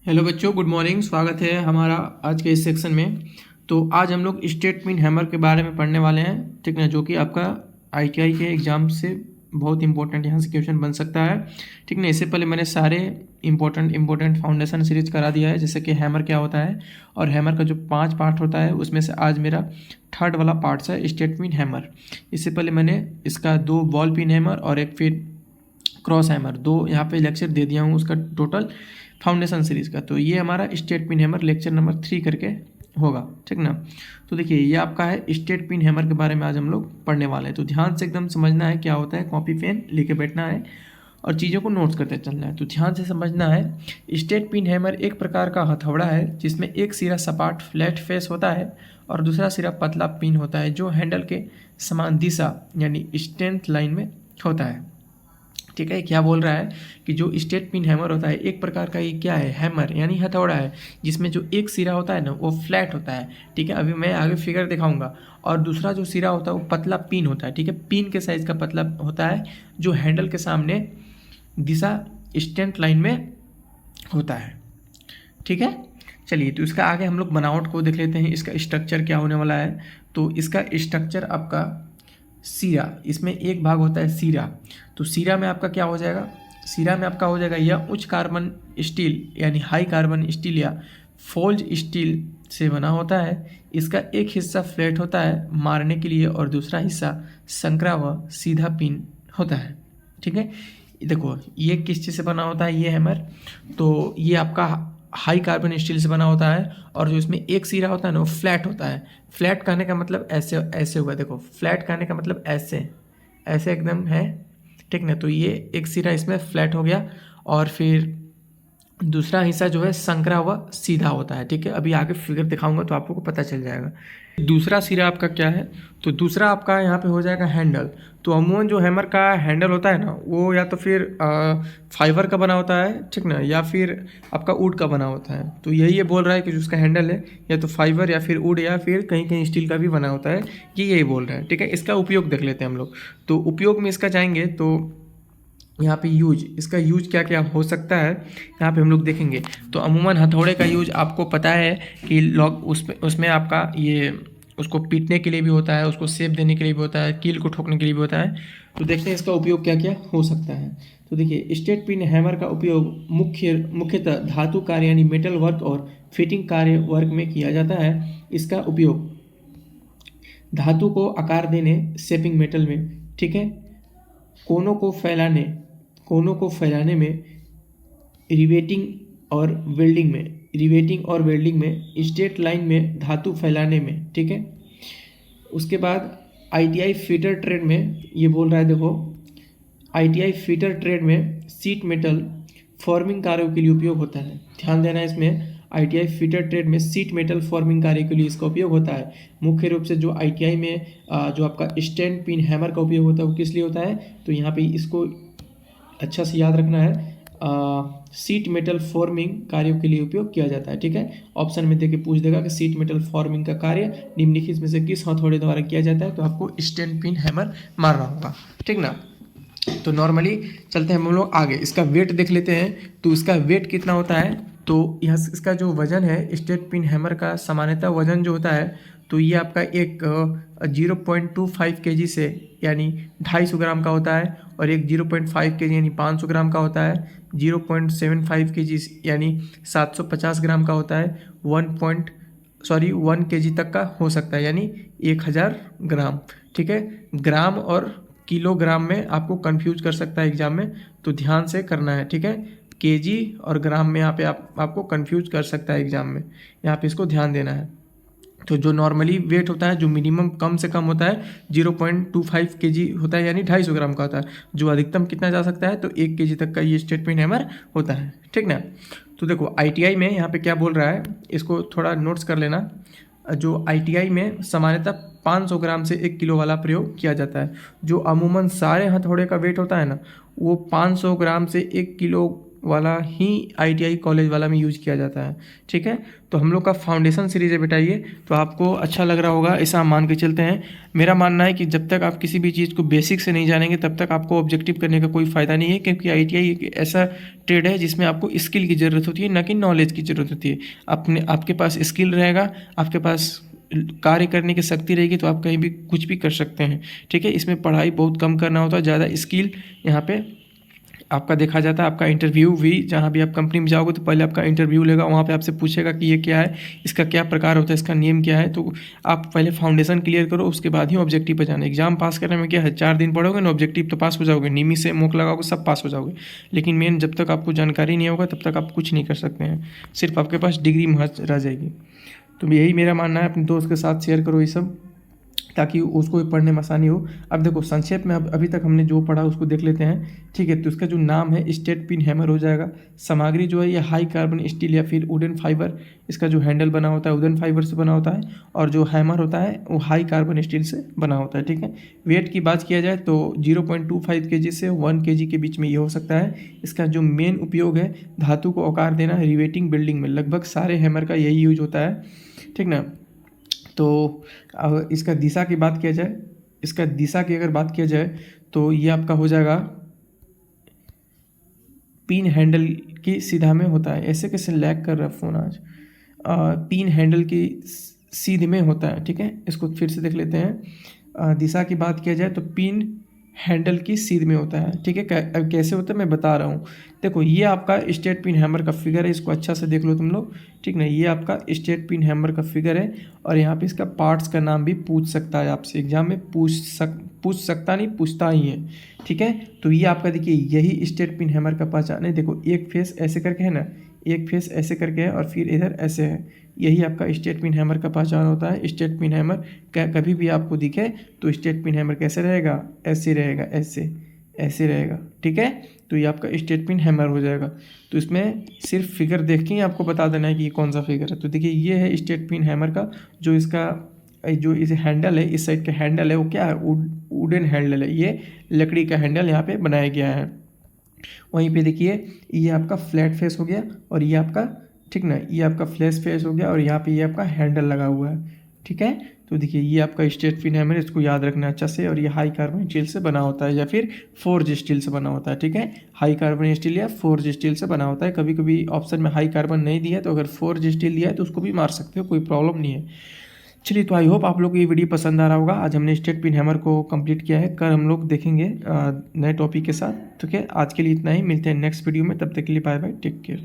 Hello बच्चों, good morning. स्वागत है हमारा आज के इस सेक्शन में। तो आज हम लोग स्टेट पिन हैमर के बारे में पढ़ने वाले हैं, ठीक ना, जो कि आपका आईटीआई के एग्ज़ाम से बहुत इंपॉर्टेंट यहाँ से क्वेश्चन बन सकता है, ठीक ना। इससे पहले मैंने सारे इंपॉर्टेंट फाउंडेशन सीरीज करा दिया है, जैसे कि हैमर क्या होता है और हैमर का जो 5 पार्ट होता है उसमें से आज मेरा थर्ड वाला पार्ट है स्टेट पिन हैमर। इससे पहले मैंने इसका 2 बॉल पिन हैमर और एक फिर क्रॉस हैमर, 2 यहाँ पे लेक्चर दे दिया हूँ उसका टोटल फाउंडेशन सीरीज़ का। तो ये हमारा state pin hammer lecture number 3 करके होगा, ठीक ना। तो देखिए ये आपका है स्टेट पिन हैमर के बारे में आज हम लोग पढ़ने वाले हैं। तो ध्यान से एकदम समझना है क्या होता है, कॉपी पेन लेके बैठना है और चीज़ों को नोट्स करते चलना है। तो ध्यान से समझना है, स्टेट पिन हैमर एक प्रकार का हथौड़ा है जिसमें एक सिरा सपाट फ्लैट फेस होता है और दूसरा सिरा पतला पिन होता है जो हैंडल के समान दिशा यानी स्ट्रेंथ लाइन में होता है, ठीक है। क्या बोल रहा है कि जो स्टेट पिन हैमर होता है एक प्रकार का, ये क्या है, हैमर यानी हथौड़ा है जिसमें जो एक सिरा होता है ना वो फ्लैट होता है, ठीक है। अभी मैं आगे फिगर दिखाऊंगा। और दूसरा जो सिरा होता है वो पतला पिन होता है, ठीक है। पिन के साइज का पतला होता है जो हैंडल के सामने दिशा स्ट्रेंथ लाइन में होता है, ठीक है। चलिए तो इसका आगे हम लोग बनावट को देख लेते हैं, इसका स्ट्रक्चर क्या होने वाला है। तो इसका स्ट्रक्चर आपका सीरा, इसमें एक भाग होता है सीरा। तो सीरा में आपका क्या हो जाएगा, सीरा में आपका हो जाएगा यह उच्च कार्बन स्टील यानी हाई कार्बन स्टील या फोल्ज स्टील से बना होता है। इसका एक हिस्सा फ्लैट होता है मारने के लिए और दूसरा हिस्सा संकरा व सीधा पिन होता है, ठीक है। देखो ये किस चीज़ से बना होता है ये हैमर, तो ये आपका हाई कार्बन स्टील से बना होता है और जो इसमें एक सिरा होता है ना वो फ्लैट होता है। फ्लैट कहने का मतलब ऐसे ऐसे होगा, देखो फ्लैट कहने का मतलब ऐसे ऐसे एकदम है, ठीक ना। तो ये एक सिरा इसमें फ्लैट हो गया और फिर दूसरा हिस्सा जो है संकरा हुआ सीधा होता है, ठीक है। अभी आगे फिगर दिखाऊंगा तो आपको पता चल जाएगा। दूसरा सिरा आपका क्या है, तो दूसरा आपका यहाँ पे हो जाएगा हैंडल। तो अमूमन जो हैमर का हैंडल होता है ना वो या तो फिर फाइबर का बना होता है, ठीक ना, या फिर आपका वुड का बना होता है। तो यही ये बोल रहा है कि जो उसका हैंडल है या तो फाइबर या फिर वुड या फिर कहीं कहीं स्टील का भी बना होता है, ये यही बोल रहा है, ठीक है। इसका उपयोग देख लेते हैं हम लोग। तो उपयोग में इसका जाएंगे तो यहाँ पे इसका यूज क्या क्या हो सकता है यहाँ पे हम लोग देखेंगे। तो अमूमन हथौड़े का यूज आपको पता है कि उसमें आपका ये उसको पीटने के लिए भी होता है, उसको शेप देने के लिए भी होता है, कील को ठोकने के लिए भी होता है। तो देखते हैं इसका उपयोग क्या क्या हो सकता है। तो देखिए स्टेट पिन हैमर का उपयोग मुख्यतः धातु कार्य यानी मेटल वर्क और फिटिंग कार्य वर्क में किया जाता है। इसका उपयोग धातु को आकार देने शेपिंग मेटल में, ठीक है, कोनों को फैलाने में, रिवेटिंग और वेल्डिंग में, स्ट्रेट लाइन में धातु फैलाने में, ठीक है। उसके बाद आईटीआई फीटर ट्रेड में ये बोल रहा है, देखो आईटीआई फीटर ट्रेड में सीट मेटल फॉर्मिंग कार्यों के लिए उपयोग होता है। ध्यान देना है इसमें, आईटीआई फीटर ट्रेड में सीट मेटल फॉर्मिंग कार्य के लिए इसका उपयोग होता है। मुख्य रूप से जो आईटीआई में जो आपका स्टैंड पिन हैमर का उपयोग होता है वो किस लिए होता है, तो यहाँ पे इसको अच्छा से याद रखना है, सीट मेटल फॉर्मिंग कार्यों के लिए उपयोग किया जाता है, ठीक है। ऑप्शन में देके पूछ देगा कि सीट मेटल फॉर्मिंग का कार्य निम्नलिखित में से किस हथौड़े द्वारा किया जाता है, तो आपको स्टैंड पिन हैमर मारना होगा, ठीक ना। तो नॉर्मली चलते हैं हम लोग आगे, इसका वेट देख लेते हैं। तो इसका वेट कितना होता है, तो यहाँ इसका जो वजन है स्टेट पिन हैमर का सामान्यतः वजन जो होता है तो ये आपका एक 0.25 kg से यानी 250 ग्राम का होता है और एक 0.5 kg यानी 500 ग्राम का होता है, 0.75 kg यानी 750 ग्राम का होता है, 1 kg तक का हो सकता है यानी 1000 ग्राम, ठीक है। ग्राम और किलोग्राम में आपको कंफ्यूज कर सकता है एग्जाम में, तो ध्यान से करना है, ठीक है। केजी और ग्राम में यहाँ पे आपको कंफ्यूज कर सकता है एग्जाम में, यहाँ पे इसको ध्यान देना है। तो जो नॉर्मली वेट होता है, जो मिनिमम कम से कम होता है 0.25 kg होता है यानी 250 ग्राम का होता है, जो अधिकतम कितना जा सकता है तो 1 kg तक का ये स्टेट पिन हैमर होता है, ठीक ना। तो देखो आईटीआई में यहाँ पे क्या बोल रहा है, इसको थोड़ा नोट्स कर लेना। जो आईटीआई में सामान्यतः 500 ग्राम से 1 किलो वाला प्रयोग किया जाता है। जो अमूमन सारे हथौड़े का वेट होता है ना वो 500 ग्राम से 1 किलो वाला ही ITI कॉलेज वाला में यूज किया जाता है। ठीक है, तो हम लोग का फाउंडेशन सीरीज है बेटा ये, तो आपको अच्छा लग रहा होगा, ऐसा हम मान के चलते हैं। मेरा मानना है कि जब तक आप किसी भी चीज़ को बेसिक से नहीं जानेंगे तब तक आपको ऑब्जेक्टिव करने का कोई फ़ायदा नहीं है, क्योंकि ITI एक ऐसा ट्रेड है जिसमें आपको स्किल की ज़रूरत होती है, ना कि नॉलेज की ज़रूरत होती है। आपके पास स्किल रहेगा, आपके पास कार्य करने की शक्ति रहेगी, तो आप कहीं भी कुछ भी कर सकते हैं। ठीक है, इसमें पढ़ाई बहुत कम करना होता है, ज़्यादा स्किल यहाँ पे आपका देखा जाता है। आपका इंटरव्यू भी, जहाँ भी आप कंपनी में जाओगे तो पहले आपका इंटरव्यू लेगा, वहाँ पे आपसे पूछेगा कि ये क्या है, इसका क्या प्रकार होता है, इसका नियम क्या है। तो आप पहले फाउंडेशन क्लियर करो, उसके बाद ही ऑब्जेक्टिव पे जाना। एग्जाम पास करने में क्या है, 4 दिन पढ़ोगे ना, ऑब्जेक्टिव तो पास हो जाओगे, निमी से मुख लगाओगे सब पास हो जाओगे, लेकिन मेन जब तक आपको जानकारी नहीं होगा तब तक आप कुछ नहीं कर सकते हैं, सिर्फ आपके पास डिग्री महज रह जाएगी। तो यही मेरा मानना है, अपने दोस्त के साथ शेयर करो ये सब, ताकि उसको पढ़ने में आसानी हो। अब देखो संक्षेप में अभी तक हमने जो पढ़ा उसको देख लेते हैं। ठीक है, तो इसका जो नाम है स्टेट पिन हैमर हो जाएगा। सामग्री जो है ये हाई कार्बन स्टील या फिर वुडन फाइबर, इसका जो हैंडल बना होता है वुडन फाइबर से बना होता है, और जो हैमर होता है वो हाई कार्बन स्टील से बना होता है। ठीक है, वेट की बात किया जाए तो 0.25 kg से 1 kg के बीच में ये हो सकता है। इसका जो मेन उपयोग है धातु को आकार देना, रिवेटिंग, बिल्डिंग में लगभग सारे हैमर का यही यूज होता है। ठीक ना, तो अब इसका दिशा की बात किया जाए, इसका दिशा की अगर बात किया जाए तो ये आपका हो जाएगा पिन हैंडल की सीधा में होता है। ऐसे कैसे लैग कर रहा है फ़ोन आज। पिन हैंडल की सीध में होता है। ठीक है, इसको फिर से देख लेते हैं। दिशा की बात किया जाए तो पिन हैंडल की सीध में होता है। ठीक है, अब कैसे होता है मैं बता रहा हूँ। देखो ये आपका स्टेट पिन हैमर का फिगर है, इसको अच्छा से देख लो तुम लोग। ठीक ना, ये आपका स्टेट पिन हैमर का फिगर है, और यहाँ पे इसका पार्ट्स का नाम भी पूछ सकता है आपसे एग्जाम में, पूछ सकता नहीं, पूछता ही है। ठीक है, तो ये आपका देखिए यही स्टेट पिन हैमर का पहचान है। देखो एक फेस ऐसे करके है ना, एक फेस ऐसे करके है, और फिर इधर ऐसे है। यही आपका स्टेट पिन हैमर का पहचान होता है। स्टेट पिन हैमर कभी भी आपको दिखे तो स्टेट पिन हैमर कैसे रहेगा, ऐसे रहेगा, ऐसे ऐसे रहेगा। ठीक है, तो ये आपका स्टेट पिन हैमर हो जाएगा। तो इसमें सिर्फ फिगर देख के ही आपको बता देना है कि ये कौन सा फिगर है। तो देखिए ये है स्टेट पिन हैमर का, जो इसका जो इस हैंडल है, इस साइड का हैंडल है वो क्या है, वुडन हैंडल है, ये लकड़ी का हैंडल यहाँ पे बनाया गया है। वहीं पे देखिए ये आपका फ्लैट फेस हो गया, और ये आपका, ठीक ना, ये आपका फ्लैट फेस हो गया, और यहाँ पे ये आपका हैंडल लगा हुआ है। ठीक है, तो देखिए ये आपका स्टेट पिन हैमर, इसको याद रखना अच्छा से। और ये हाई कार्बन स्टील से बना होता है या फिर फोर्ज स्टील से बना होता है। ठीक है, हाई कार्बन स्टील या फोर्ज स्टील से बना होता है। कभी कभी ऑप्शन में हाई कार्बन नहीं दिया है, तो अगर फोर्ज स्टील दिया है तो उसको भी मार सकते हो, कोई प्रॉब्लम नहीं है। चलिए, तो आई होप आप लोग को ये वीडियो पसंद आ रहा होगा। आज हमने स्टेट पिन हैमर को कंप्लीट किया है, कल हम लोग देखेंगे नए टॉपिक के साथ। ठीक है, आज के लिए इतना ही, मिलते हैं नेक्स्ट वीडियो में, तब तक के लिए बाय बाय, टेक केयर।